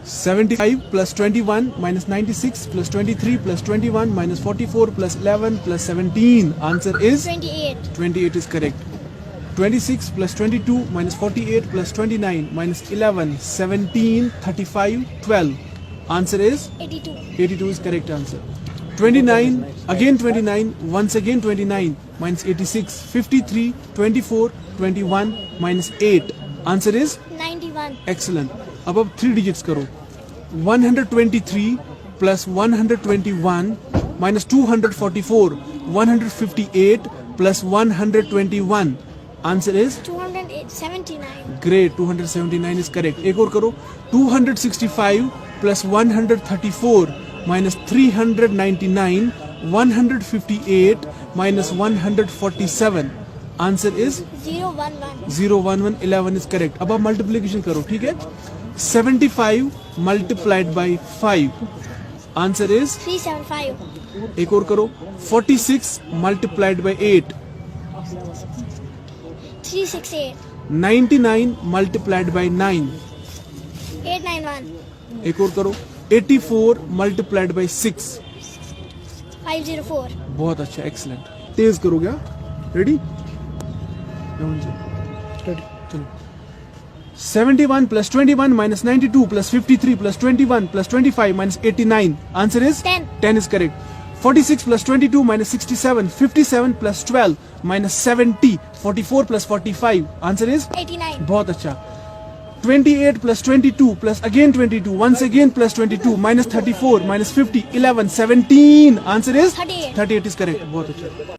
75 plus 21 minus 96 plus 23 plus 21 minus 44 plus 11 plus 17. Answer is 28. 28 is correct. 26 plus 22 minus 48 plus 29 minus 11 17 35 12. Answer is 82. 82 is correct answer. 29 again 29 once again 29 minus 86 53 24 21 minus 8. Answer is 91. excellent. अब 3 digits करो. 123 plus 121 minus 244 158 plus 121. Answer is 279. great. 279 is correct. एक और करो. 265 plus 134 minus 399 158 minus 147. Answer is 011. 011. 11 is correct. अब आप multiplication करो. ठीक है. 75 multiplied by 5. Answer is 375. एक और करो. 46 multiplied by 8. 368. 99 multiplied by 9. 891. एक और करो. 84 multiplied by 6. 504. बहुत अच्छा. excellent. तेज करोगे. रेडी. चलो. 71 plus 21 minus 92 plus 53 plus 21 plus 25 minus 89. Answer is 10. 10 is correct. 46 plus 22 minus 67 57 plus 12 minus 70 44 plus 45. Answer is 89. बहुत अच्छा. 28 plus 22 plus again 22 once again plus 22 minus 34 minus 50 11 17. Answer is 38. 38 is correct. बहुत अच्छा.